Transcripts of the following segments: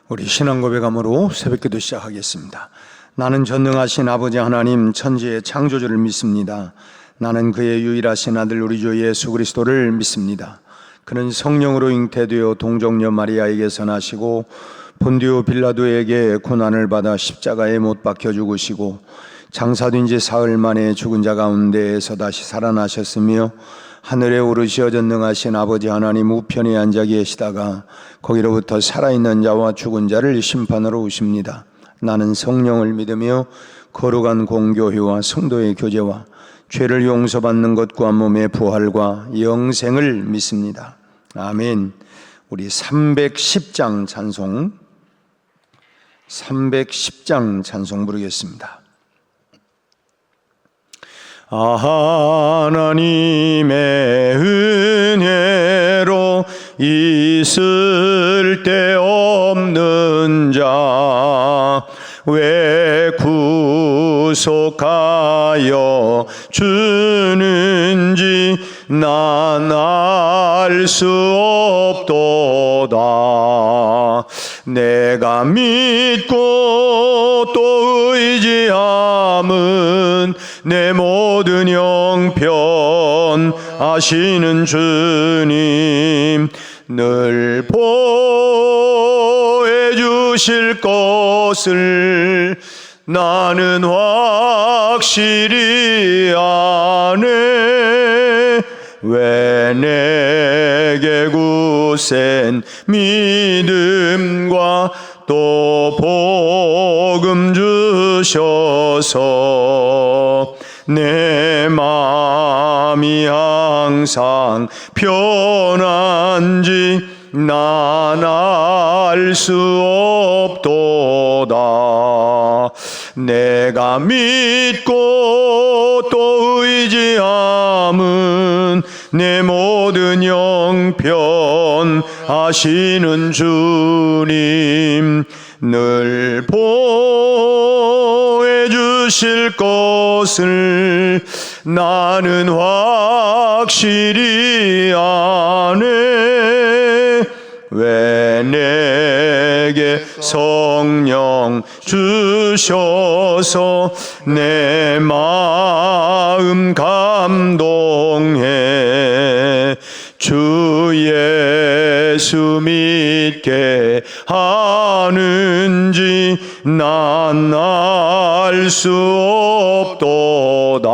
우리 신앙 고백함으로 새벽기도 시작하겠습니다. 나는 전능하신 아버지 하나님 천지의 창조주를 믿습니다. 나는 그의 유일하신 아들 우리 주 예수 그리스도를 믿습니다. 그는 성령으로 잉태되어 동정녀 마리아에게서 나시고 본디오 빌라도에게 고난을 받아 십자가에 못 박혀 죽으시고 장사된 지 사흘 만에 죽은 자 가운데에서 다시 살아나셨으며 하늘에 오르시어 전능하신 아버지 하나님 우편에 앉아 계시다가 거기로부터 살아있는 자와 죽은 자를 심판하러 오십니다. 나는 성령을 믿으며 거룩한 공교회와 성도의 교제와 죄를 용서받는 것과 몸의 부활과 영생을 믿습니다. 아멘. 우리 310장 찬송 부르겠습니다. 하나님의 은혜로 있을 데 없는 자 왜 구속하여 주는지 난 알 수 없도다. 내가 믿고 또 의지함은 내 모든 형편 아시는 주님 늘 보해 주실 것을 나는 확실히 아네. 왜 내게 굳센 믿음과 또 복음 주셔서 내 마음이 항상 편한지 난 알 수 없도다. 내가 믿고 또 의지함은 내 모든 형편 아시는 주님 늘 보해 주실 것을 나는 확실히 아네. 왜 내게 성령 주셔서 내 마음 감동해 주 예수 믿게 하는지 난 알 수 없도다.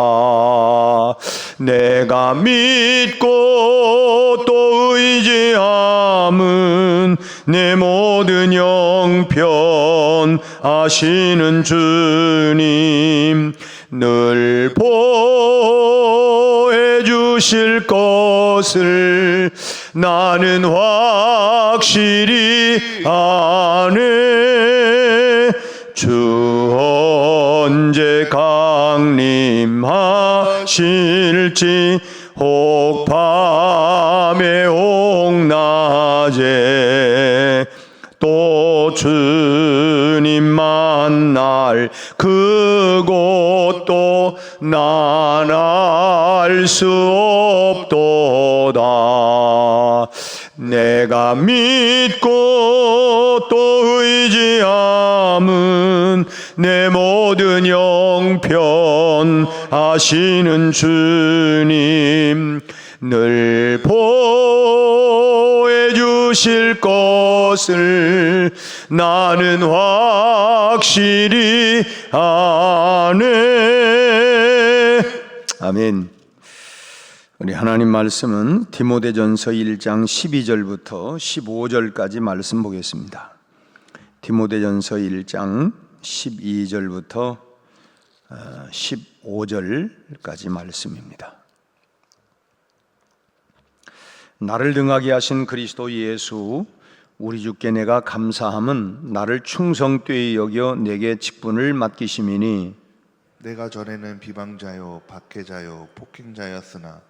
내가 믿고 또 의지함은 내 모든 형편 아시는 주님 늘 보해 주실 것을 나는 확실히 아네. 주 언제 강림하실지 혹 밤에 혹 낮에 또 주님 만날 그곳도 난 알 수 없도다. 내가 믿고 또 의지함은 내 모든 형편 아시는 주님 늘 보해 주실 것을 나는 확실히 아네. 아멘. 우리 하나님 말씀은 디모데전서 1장 12절부터 15절까지 말씀 보겠습니다. 디모데전서 1장 12절부터 15절까지 말씀입니다. 나를 등하게 하신 그리스도 예수 우리 주께 내가 감사함은 나를 충성되이 여겨 내게 직분을 맡기심이니 내가 전에는 비방자요 박해자요 폭행자였으나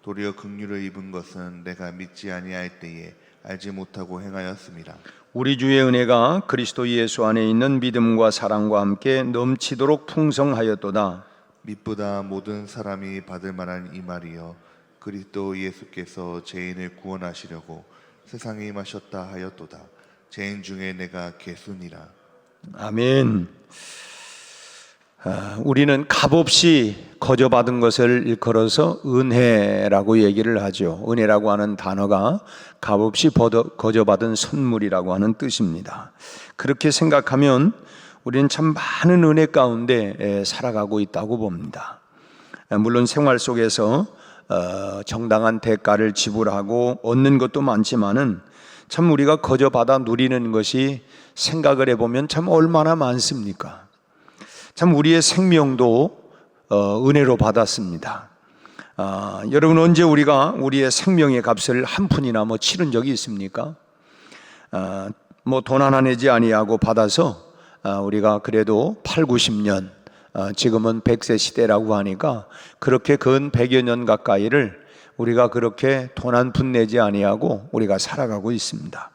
도리어 긍휼을 입은 것은 내가 믿지 아니할 때에 알지 못하고 행하였음이라. 우리 주의 은혜가 그리스도 예수 안에 있는 믿음과 사랑과 함께 넘치도록 풍성하였도다. 믿보다 모든 사람이 받을 만한 이 말이여 그리스도 예수께서 죄인을 구원하시려고 세상에 임하셨다 하였도다. 죄인 중에 내가 개순이라. 아멘. 우리는 값없이 거저받은 것을 일컬어서 은혜라고 얘기를 하죠. 은혜라고 하는 단어가 값없이 거저받은 선물이라고 하는 뜻입니다. 그렇게 생각하면 우리는 참 많은 은혜 가운데 살아가고 있다고 봅니다. 물론 생활 속에서 정당한 대가를 지불하고 얻는 것도 많지만은 참 우리가 거저받아 누리는 것이 생각을 해보면 참 얼마나 많습니까? 참 우리의 생명도 은혜로 받았습니다. 여러분, 언제 우리가 우리의 생명의 값을 한 푼이나 치른 적이 있습니까? 돈 하나 내지 아니하고 받아서 우리가 그래도 8, 90년, 지금은 100세 시대라고 하니까 그렇게 근 100여 년 가까이를 우리가 그렇게 돈 한 푼 내지 아니하고 우리가 살아가고 있습니다.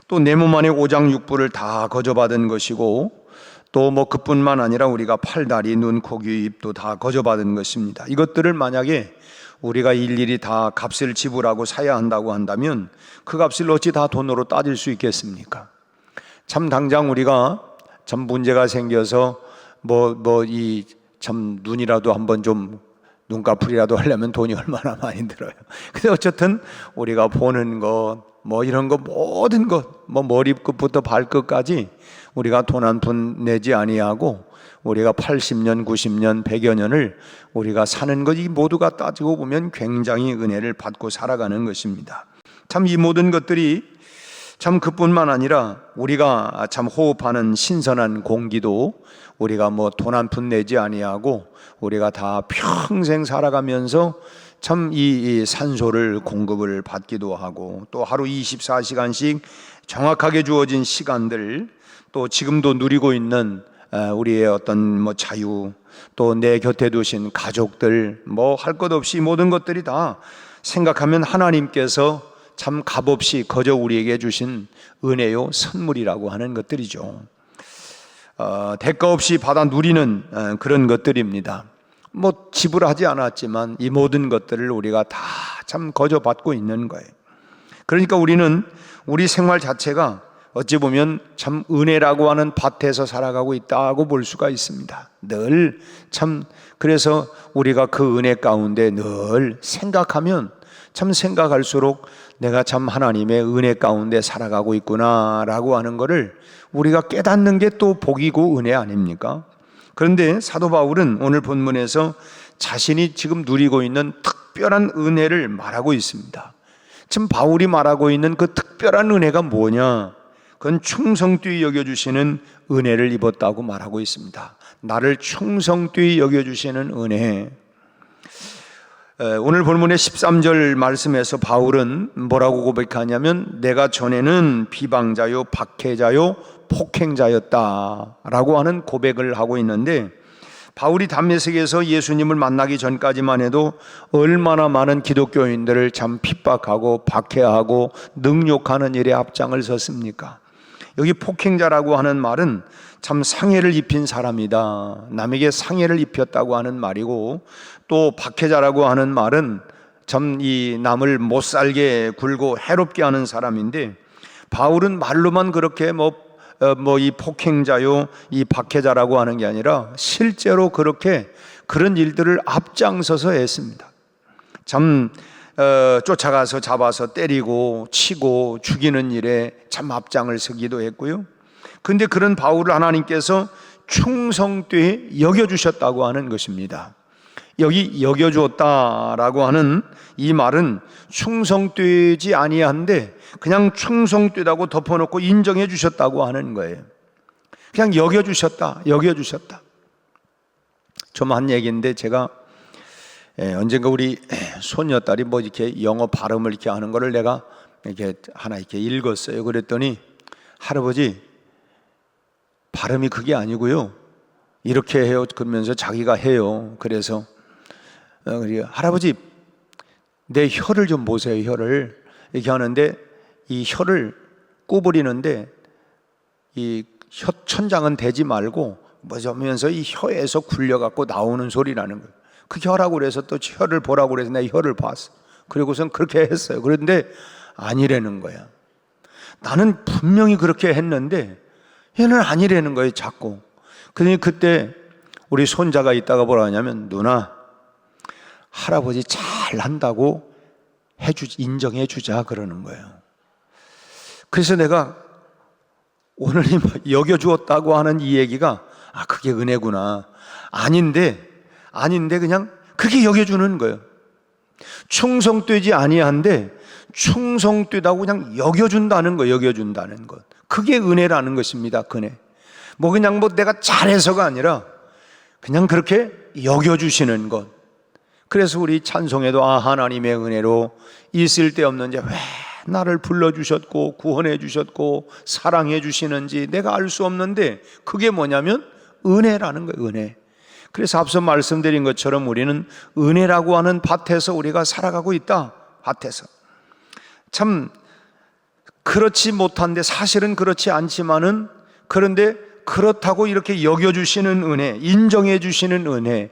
또 내 몸 안에 오장육부를 다 거저받은 것이고, 또 그뿐만 아니라 우리가 팔, 다리, 눈, 코, 귀, 입도 다 거저받은 것입니다. 이것들을 만약에 우리가 일일이 다 값을 지불하고 사야 한다고 한다면 그 값을 어찌 다 돈으로 따질 수 있겠습니까? 참 당장 우리가 참 문제가 생겨서 참 눈이라도 한번 좀 눈꺼풀이라도 하려면 돈이 얼마나 많이 들어요. 근데 어쨌든 우리가 보는 것, 이런 거 모든 것, 머리끝부터 발끝까지 우리가 돈 한 푼 내지 아니하고 우리가 80년, 90년, 100여 년을 우리가 사는 것, 이 모두가 따지고 보면 굉장히 은혜를 받고 살아가는 것입니다. 참 이 모든 것들이 참 그뿐만 아니라 우리가 참 호흡하는 신선한 공기도 우리가 돈 한 푼 내지 아니하고 우리가 다 평생 살아가면서 참 이 산소를 공급을 받기도 하고, 또 하루 24시간씩 정확하게 주어진 시간들, 또 지금도 누리고 있는 우리의 어떤 자유, 또 내 곁에 두신 가족들, 할 것 없이 모든 것들이 다 생각하면 하나님께서 참 값없이 거저 우리에게 주신 은혜요 선물이라고 하는 것들이죠. 대가 없이 받아 누리는 그런 것들입니다. 지불하지 않았지만 이 모든 것들을 우리가 다 참 거저 받고 있는 거예요. 그러니까 우리는 우리 생활 자체가 어찌 보면 참 은혜라고 하는 밭에서 살아가고 있다고 볼 수가 있습니다. 늘 참, 그래서 우리가 그 은혜 가운데 늘 생각하면 참 생각할수록 내가 참 하나님의 은혜 가운데 살아가고 있구나라고 하는 것을 우리가 깨닫는 게 또 복이고 은혜 아닙니까? 그런데 사도 바울은 오늘 본문에서 자신이 지금 누리고 있는 특별한 은혜를 말하고 있습니다. 지금 바울이 말하고 있는 그 특별한 은혜가 뭐냐? 그건 충성되이 여겨주시는 은혜를 입었다고 말하고 있습니다. 나를 충성되이 여겨주시는 은혜. 오늘 본문의 13절 말씀에서 바울은 뭐라고 고백하냐면, 내가 전에는 비방자요, 박해자요, 폭행자였다라고 하는 고백을 하고 있는데, 바울이 담메색에서 예수님을 만나기 전까지만 해도 얼마나 많은 기독교인들을 참 핍박하고 박해하고 능욕하는 일에 앞장을 섰습니까? 여기 폭행자라고 하는 말은 참 상해를 입힌 사람이다, 남에게 상해를 입혔다고 하는 말이고, 또 박해자라고 하는 말은 참 이 남을 못 살게 굴고 해롭게 하는 사람인데, 바울은 말로만 그렇게 이 폭행자요, 이 박해자라고 하는 게 아니라 실제로 그렇게 그런 일들을 앞장서서 했습니다. 참 쫓아가서 잡아서 때리고 치고 죽이는 일에 참 앞장을 서기도 했고요. 그런데 그런 바울을 하나님께서 충성되이 여겨주셨다고 하는 것입니다. 여기 여겨주었다라고 하는 이 말은 충성되지 아니한데 그냥 충성되다고 덮어놓고 인정해 주셨다고 하는 거예요. 그냥 여겨주셨다, 여겨주셨다. 좀 한 얘기인데, 제가 언젠가 우리 손녀딸이 이렇게 영어 발음을 이렇게 하는 거를 내가 이렇게 하나 이렇게 읽었어요. 그랬더니, 할아버지, 발음이 그게 아니고요, 이렇게 해요. 그러면서 자기가 해요. 그래서 할아버지, 내 혀를 좀 보세요. 혀를 이렇게 하는데, 이 혀를 구부리는데 이 혀 천장은 대지 말고 하면서 이 혀에서 굴려갖고 나오는 소리라는 거예요. 그 혀라고 그래서 또 혀를 보라고 그래서 내 혀를 봤어. 그리고선 그렇게 했어요. 그런데 아니라는 거야. 나는 분명히 그렇게 했는데 얘는 아니라는 거예요, 자꾸. 그러니 그때 우리 손자가 있다가 뭐라 하냐면, 누나, 할아버지 잘한다고 인정해 주자 그러는 거예요. 그래서 내가 오늘이 여겨주었다고 하는 이 얘기가, 그게 은혜구나. 아닌데 그냥 그렇게 여겨주는 거예요. 충성되지 아니한데 충성되다고 그냥 여겨준다는 거, 여겨준다는 것. 그게 은혜라는 것입니다. 은혜. 그냥 내가 잘해서가 아니라 그냥 그렇게 여겨주시는 것. 그래서 우리 찬송에도 하나님의 은혜로 있을 데 없는지 왜 나를 불러주셨고 구원해 주셨고 사랑해 주시는지 내가 알 수 없는데, 그게 뭐냐면 은혜라는 거예요. 은혜. 그래서 앞서 말씀드린 것처럼 우리는 은혜라고 하는 밭에서 우리가 살아가고 있다. 밭에서. 참 그렇지 못한데, 사실은 그렇지 않지만은, 그런데 그렇다고 이렇게 여겨주시는 은혜, 인정해 주시는 은혜.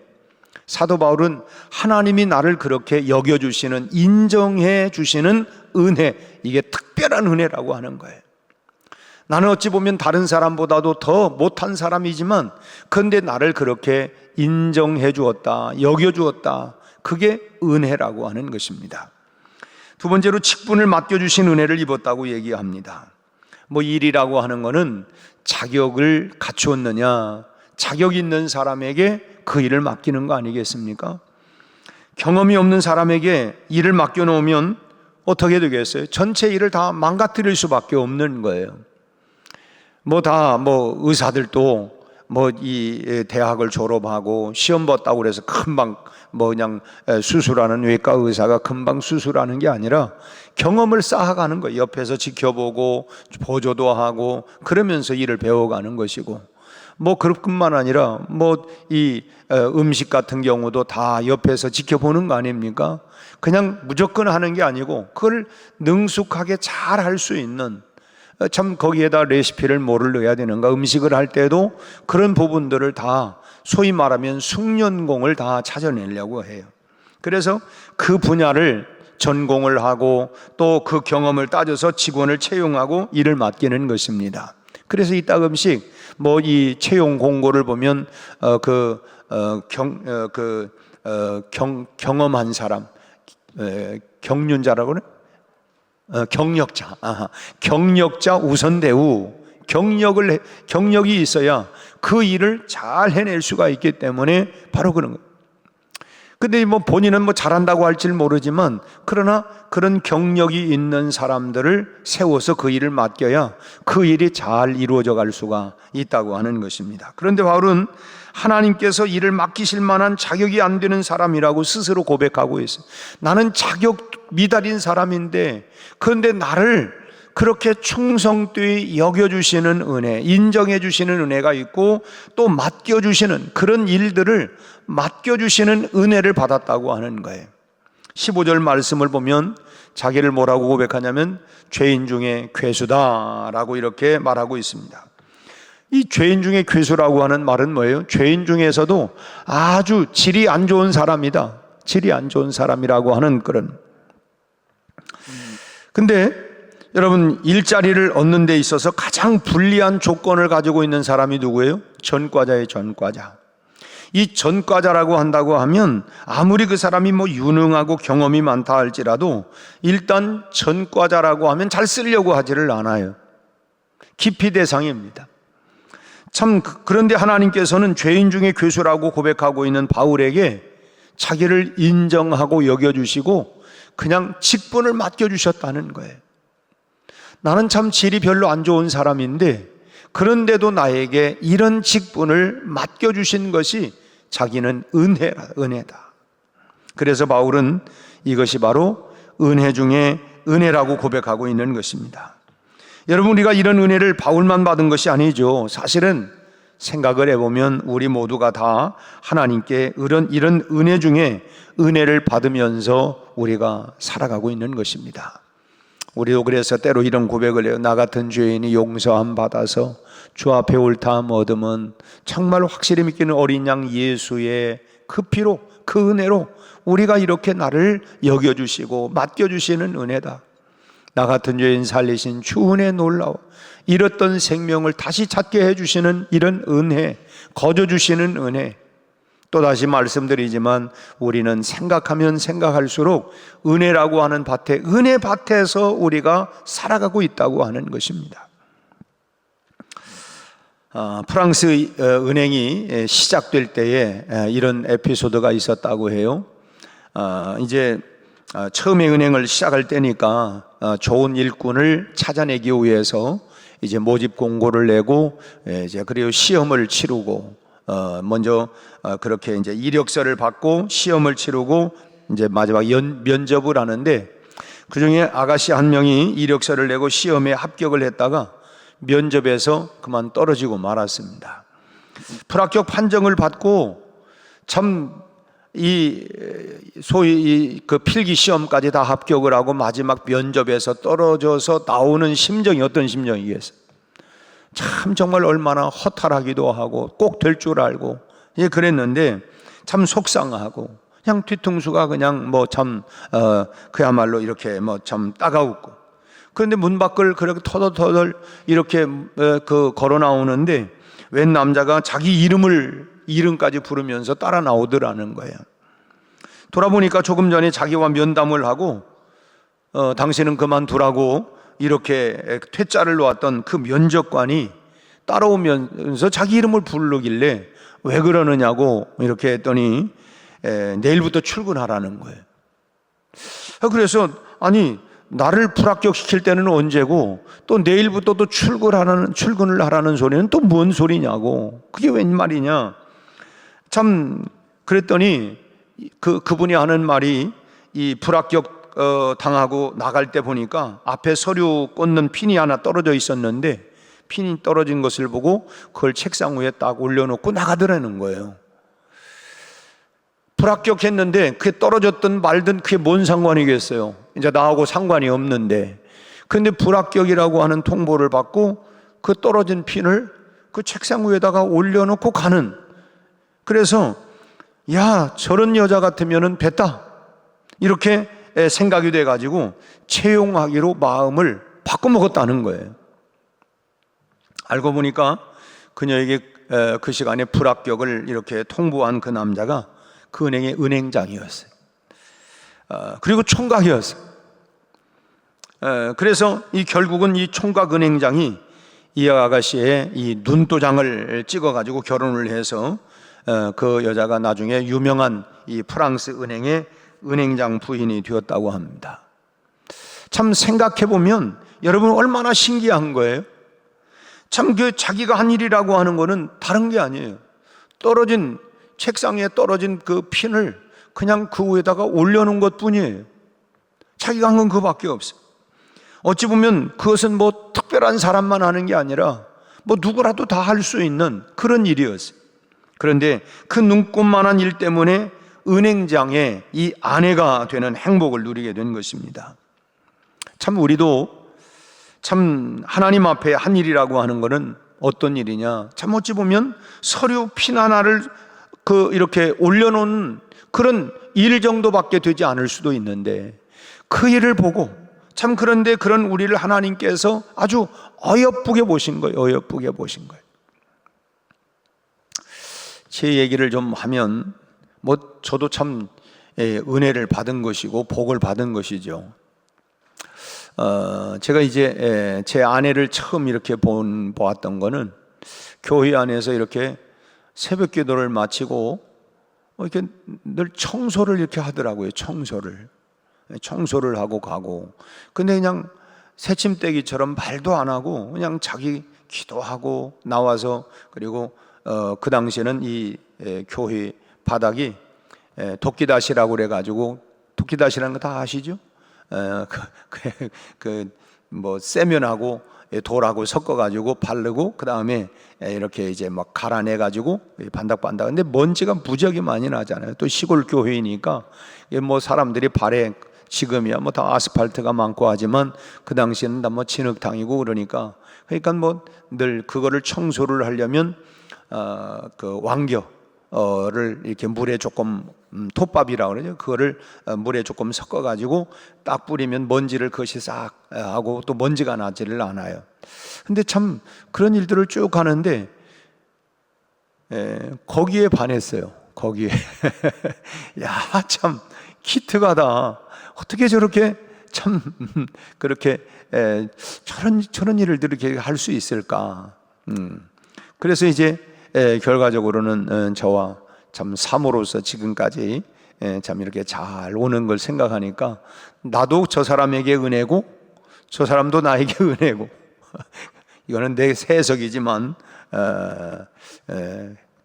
사도 바울은 하나님이 나를 그렇게 여겨주시는, 인정해 주시는 은혜, 이게 특별한 은혜라고 하는 거예요. 나는 어찌 보면 다른 사람보다도 더 못한 사람이지만, 그런데 나를 그렇게 인정해 주었다, 여겨 주었다. 그게 은혜라고 하는 것입니다. 두 번째로 직분을 맡겨주신 은혜를 입었다고 얘기합니다. 일이라고 하는 거는 자격을 갖추었느냐, 자격 있는 사람에게 그 일을 맡기는 거 아니겠습니까? 경험이 없는 사람에게 일을 맡겨놓으면 어떻게 되겠어요? 전체 일을 다 망가뜨릴 수밖에 없는 거예요. 의사들도 이 대학을 졸업하고 시험 봤다고 그래서 금방 그냥 수술하는 외과 의사가 금방 수술하는 게 아니라 경험을 쌓아가는 거예요. 옆에서 지켜보고 보조도 하고 그러면서 일을 배워가는 것이고, 그뿐만 아니라 이 음식 같은 경우도 다 옆에서 지켜보는 거 아닙니까? 그냥 무조건 하는 게 아니고 그걸 능숙하게 잘 할 수 있는, 참 거기에다 레시피를 뭐를 넣어야 되는가, 음식을 할 때도 그런 부분들을 다 소위 말하면 숙련공을 다 찾아내려고 해요. 그래서 그 분야를 전공을 하고 또 그 경험을 따져서 직원을 채용하고 일을 맡기는 것입니다. 그래서 이따금씩 이 채용 공고를 보면 경험한 사람, 경륜자라고 그래? 경력자 우선 대우. 경력이 있어야 그 일을 잘 해낼 수가 있기 때문에 바로 그런 거예요. 근데 본인은 잘한다고 할지 모르지만, 그러나 그런 경력이 있는 사람들을 세워서 그 일을 맡겨야 그 일이 잘 이루어져 갈 수가 있다고 하는 것입니다. 그런데 바울은 하나님께서 일을 맡기실 만한 자격이 안 되는 사람이라고 스스로 고백하고 있어요. 나는 자격 미달인 사람인데, 그런데 나를 그렇게 충성되이 여겨주시는 은혜, 인정해주시는 은혜가 있고 또 맡겨주시는, 그런 일들을 맡겨주시는 은혜를 받았다고 하는 거예요. 15절 말씀을 보면 자기를 뭐라고 고백하냐면 죄인 중에 괴수다라고 이렇게 말하고 있습니다. 이 죄인 중에 괴수라고 하는 말은 뭐예요? 죄인 중에서도 아주 질이 안 좋은 사람이다, 질이 안 좋은 사람이라고 하는 그런. 근데 여러분, 일자리를 얻는 데 있어서 가장 불리한 조건을 가지고 있는 사람이 누구예요? 전과자의 전과자. 이 전과자라고 한다고 하면 아무리 그 사람이 유능하고 경험이 많다 할지라도 일단 전과자라고 하면 잘 쓰려고 하지를 않아요. 기피 대상입니다. 참, 그런데 하나님께서는 죄인 중에 괴수라고 고백하고 있는 바울에게 자기를 인정하고 여겨주시고 그냥 직분을 맡겨주셨다는 거예요. 나는 참 질이 별로 안 좋은 사람인데, 그런데도 나에게 이런 직분을 맡겨주신 것이 자기는 은혜다. 그래서 바울은 이것이 바로 은혜 중에 은혜라고 고백하고 있는 것입니다. 여러분, 우리가 이런 은혜를 바울만 받은 것이 아니죠. 사실은 생각을 해보면 우리 모두가 다 하나님께 이런 은혜 중에 은혜를 받으면서 우리가 살아가고 있는 것입니다. 우리도 그래서 때로 이런 고백을 해요. 나 같은 죄인이 용서함 받아서 주 앞에 옳다함 얻으면 정말 확실히 믿기는 어린 양 예수의 그 피로, 그 은혜로 우리가 이렇게 나를 여겨주시고 맡겨주시는 은혜다. 나 같은 죄인 살리신 주 은혜 놀라워. 잃었던 생명을 다시 찾게 해주시는 이런 은혜, 거저주시는 은혜. 또다시 말씀드리지만 우리는 생각하면 생각할수록 은혜라고 하는 밭에, 은혜 밭에서 우리가 살아가고 있다고 하는 것입니다. 프랑스 은행이 시작될 때에 이런 에피소드가 있었다고 해요. 이제 처음에 은행을 시작할 때니까 좋은 일꾼을 찾아내기 위해서 이제 모집 공고를 내고 이제 그리고 시험을 치르고 먼저 그렇게 이제 이력서를 받고 시험을 치르고 이제 마지막 면접을 하는데, 그 중에 아가씨 한 명이 이력서를 내고 시험에 합격을 했다가 면접에서 그만 떨어지고 말았습니다. 불합격 판정을 받고 참 소위 그 필기 시험까지 다 합격을 하고 마지막 면접에서 떨어져서 나오는 심정이 어떤 심정이겠어요? 참 정말 얼마나 허탈하기도 하고 꼭 될 줄 알고 그랬는데 참 속상하고 그냥 뒤통수가 그냥 뭐 참 그야말로 이렇게 뭐 참 따가웠고, 그런데 문 밖을 그렇게 터덜터덜 이렇게 걸어 나오는데 웬 남자가 자기 이름까지 부르면서 따라 나오더라는 거예요. 돌아보니까 조금 전에 자기와 면담을 하고 당신은 그만두라고 이렇게 퇴짜를 놓았던 그 면접관이 따라오면서 자기 이름을 부르길래 왜 그러느냐고 이렇게 했더니 내일부터 출근하라는 거예요. 그래서 아니, 나를 불합격시킬 때는 언제고 또 내일부터 또 출근을 하라는 소리는 또 뭔 소리냐고, 그게 웬 말이냐. 참 그랬더니 그분이 하는 말이, 이 불합격 당하고 나갈 때 보니까 앞에 서류 꽂는 핀이 하나 떨어져 있었는데 핀이 떨어진 것을 보고 그걸 책상 위에 딱 올려놓고 나가더라는 거예요. 불합격했는데 그게 떨어졌든 말든 그게 뭔 상관이겠어요. 이제 나하고 상관이 없는데, 그런데 불합격이라고 하는 통보를 받고 그 떨어진 핀을 그 책상 위에다가 올려놓고 가는, 그래서 야, 저런 여자 같으면은 됐다 이렇게 생각이 돼가지고 채용하기로 마음을 바꿔먹었다는 거예요. 알고 보니까 그녀에게 그 시간에 불합격을 이렇게 통보한 그 남자가 그 은행의 은행장이었어요. 그리고 총각이었어요. 그래서 결국은 이 총각 은행장이 이 아가씨의 이 눈도장을 찍어가지고 결혼을 해서 그 여자가 나중에 유명한 이 프랑스 은행의 은행장 부인이 되었다고 합니다. 참 생각해보면 여러분 얼마나 신기한 거예요. 참 그 자기가 한 일이라고 하는 거는 다른 게 아니에요. 책상에 떨어진 그 핀을 그냥 그 위에다가 올려놓은 것 뿐이에요. 자기가 한 건 그밖에 없어요. 어찌 보면 그것은 뭐 특별한 사람만 하는 게 아니라 뭐 누구라도 다 할 수 있는 그런 일이었어요. 그런데 그 눈꽃만한 일 때문에 은행장의 이 아내가 되는 행복을 누리게 된 것입니다. 참 우리도 참 하나님 앞에 한 일이라고 하는 것은 어떤 일이냐, 참 어찌 보면 서류 핀 하나를 이렇게 올려놓은 그런 일 정도밖에 되지 않을 수도 있는데 그 일을 보고 참, 그런데 그런 우리를 하나님께서 아주 어여쁘게 보신 거예요. 어여쁘게 보신 거예요. 제 얘기를 좀 하면 뭐 저도 참 은혜를 받은 것이고 복을 받은 것이죠. 제가 이제 제 아내를 처음 이렇게 보았던 거는 교회 안에서 이렇게 새벽 기도를 마치고 이렇게 늘 청소를 이렇게 하더라고요. 청소를 하고 가고, 근데 그냥 새침대기처럼 말도 안 하고 그냥 자기 기도하고 나와서, 그리고 그 당시에는 이 교회 바닥이 도끼다시라고 그래가지고, 도끼다시라는 거 다 아시죠? 뭐 세면하고 돌하고 섞어가지고 바르고 그 다음에 이렇게 이제 막 갈아내가지고 반닥반닥. 근데 먼지가 무지하게 많이 나잖아요. 또 시골 교회이니까 뭐 사람들이 발에, 지금이야 뭐 다 아스팔트가 많고 하지만 그 당시에는 다 뭐 진흙탕이고 그러니까 뭐 늘 그거를 청소를 하려면 그 왕겨, 를 이렇게 물에 조금 톱밥이라고 그러죠. 그거를 물에 조금 섞어 가지고 딱 뿌리면 먼지를 그것이 싹 하고 또 먼지가 나지를 않아요. 근데 참 그런 일들을 쭉 하는데 거기에 반했어요. 거기에 야, 참 기특하다. 어떻게 저렇게 참 그렇게 저런 일을 이렇게 할 수 있을까? 그래서 이제 결과적으로는 저와 참 사모로서 지금까지 참 이렇게 잘 오는 걸 생각하니까 나도 저 사람에게 은혜고 저 사람도 나에게 은혜고 이거는 내 해석이지만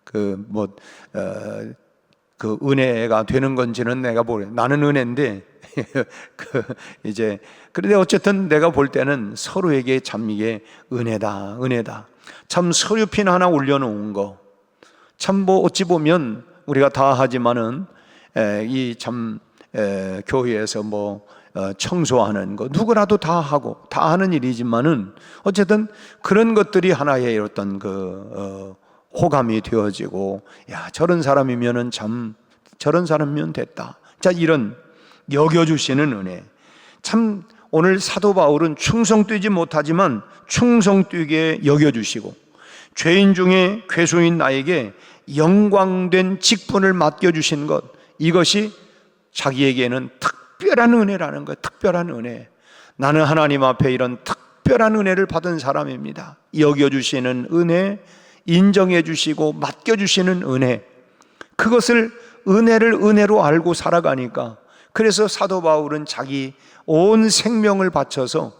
그 은혜가 되는 건지는 내가 모르. 나는 은혜인데 이제 그런데 어쨌든 내가 볼 때는 서로에게 참 이게 은혜다. 참 서류핀 하나 올려놓은 거. 참 뭐 어찌 보면 우리가 다 하지만은 이 참 교회에서 뭐 청소하는 거 누구라도 다 하고 다 하는 일이지만은 어쨌든 그런 것들이 하나의 어떤 호감이 되어지고 야, 저런 사람이면은 참 저런 사람이면 됐다. 자, 이런 여겨주시는 은혜. 참 오늘 사도 바울은 충성되지 못하지만 충성되게 여겨주시고 죄인 중에 괴수인 나에게 영광된 직분을 맡겨주신 것, 이것이 자기에게는 특별한 은혜라는 거예요. 특별한 은혜. 나는 하나님 앞에 이런 특별한 은혜를 받은 사람입니다. 여겨주시는 은혜, 인정해 주시고 맡겨주시는 은혜, 그것을 은혜를 은혜로 알고 살아가니까 그래서 사도 바울은 자기 온 생명을 바쳐서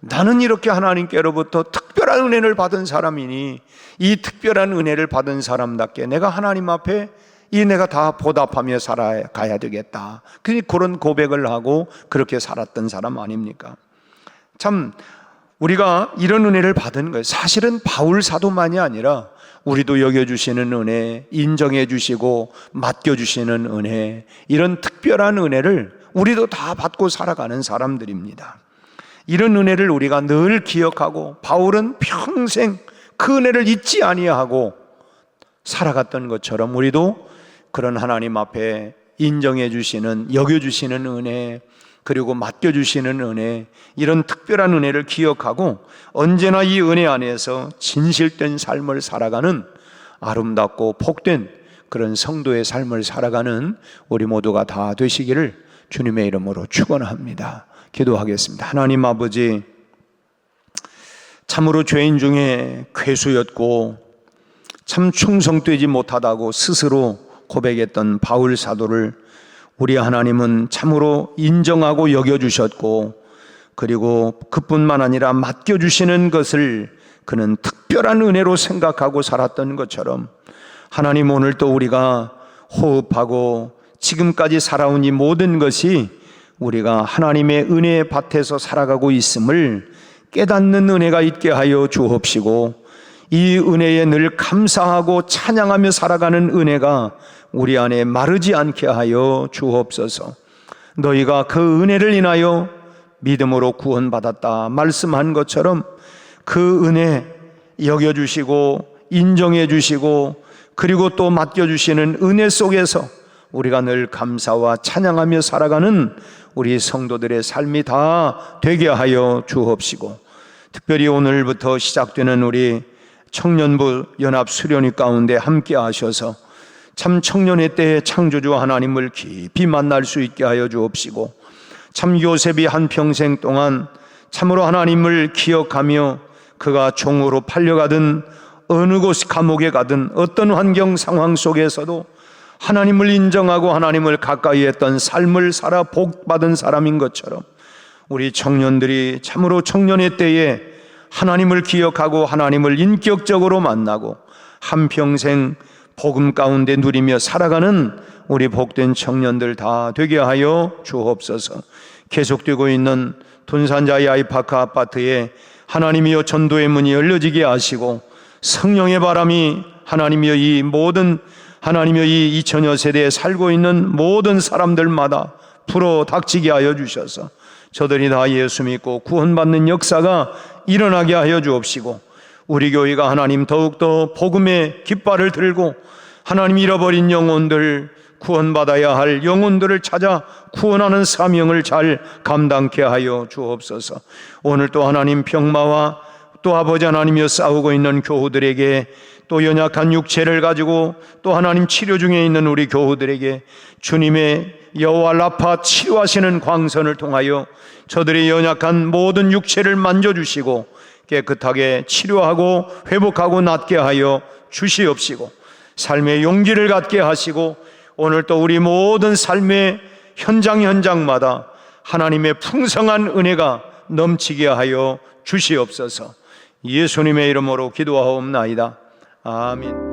나는 이렇게 하나님께로부터 특별한 은혜를 받은 사람이니 이 특별한 은혜를 받은 사람답게 내가 하나님 앞에 이 내가 다 보답하며 살아가야 되겠다. 그런 고백을 하고 그렇게 살았던 사람 아닙니까? 참 우리가 이런 은혜를 받은 거예요. 사실은 바울 사도만이 아니라 우리도 여겨주시는 은혜, 인정해 주시고 맡겨주시는 은혜, 이런 특별한 은혜를 우리도 다 받고 살아가는 사람들입니다. 이런 은혜를 우리가 늘 기억하고 바울은 평생 그 은혜를 잊지 아니하고 살아갔던 것처럼 우리도 그런 하나님 앞에 인정해 주시는, 여겨주시는 은혜, 그리고 맡겨주시는 은혜, 이런 특별한 은혜를 기억하고 언제나 이 은혜 안에서 진실된 삶을 살아가는 아름답고 복된 그런 성도의 삶을 살아가는 우리 모두가 다 되시기를 주님의 이름으로 축원합니다. 기도하겠습니다. 하나님 아버지, 참으로 죄인 중에 괴수였고 참 충성되지 못하다고 스스로 고백했던 바울 사도를 우리 하나님은 참으로 인정하고 여겨주셨고 그리고 그뿐만 아니라 맡겨주시는 것을 그는 특별한 은혜로 생각하고 살았던 것처럼 하나님, 오늘 또 우리가 호흡하고 지금까지 살아온 이 모든 것이 우리가 하나님의 은혜의 밭에서 살아가고 있음을 깨닫는 은혜가 있게 하여 주옵시고 이 은혜에 늘 감사하고 찬양하며 살아가는 은혜가 우리 안에 마르지 않게 하여 주옵소서. 너희가 그 은혜를 인하여 믿음으로 구원받았다 말씀한 것처럼 그 은혜 여겨주시고 인정해 주시고 그리고 또 맡겨주시는 은혜 속에서 우리가 늘 감사와 찬양하며 살아가는 우리 성도들의 삶이 다 되게 하여 주옵시고, 특별히 오늘부터 시작되는 우리 청년부 연합 수련회 가운데 함께 하셔서 참 청년의 때에 창조주 하나님을 깊이 만날 수 있게 하여 주옵시고, 참 요셉이 한평생 동안 참으로 하나님을 기억하며 그가 종으로 팔려가든 어느 곳 감옥에 가든 어떤 환경 상황 속에서도 하나님을 인정하고 하나님을 가까이 했던 삶을 살아 복받은 사람인 것처럼 우리 청년들이 참으로 청년의 때에 하나님을 기억하고 하나님을 인격적으로 만나고 한평생 복음 가운데 누리며 살아가는 우리 복된 청년들 다 되게 하여 주옵소서. 계속되고 있는 돈산자의 아이파크 아파트에 하나님이여 전도의 문이 열려지게 하시고 성령의 바람이 하나님이여 이 모든 하나님이여 이 2000여 세대에 살고 있는 모든 사람들마다 불어 닥치게 하여 주셔서 저들이 다 예수 믿고 구원받는 역사가 일어나게 하여 주옵시고 우리 교회가 하나님 더욱더 복음의 깃발을 들고 하나님, 잃어버린 영혼들, 구원받아야 할 영혼들을 찾아 구원하는 사명을 잘 감당케 하여 주옵소서. 오늘 또 하나님, 병마와 또 아버지 하나님이여 싸우고 있는 교우들에게, 또 연약한 육체를 가지고 또 하나님 치료 중에 있는 우리 교우들에게 주님의 여호와 라파 치료하시는 광선을 통하여 저들의 연약한 모든 육체를 만져주시고 깨끗하게 치료하고 회복하고 낫게 하여 주시옵시고, 삶의 용기를 갖게 하시고, 오늘 또 우리 모든 삶의 현장마다 하나님의 풍성한 은혜가 넘치게 하여 주시옵소서. 예수님의 이름으로 기도하옵나이다. 아멘.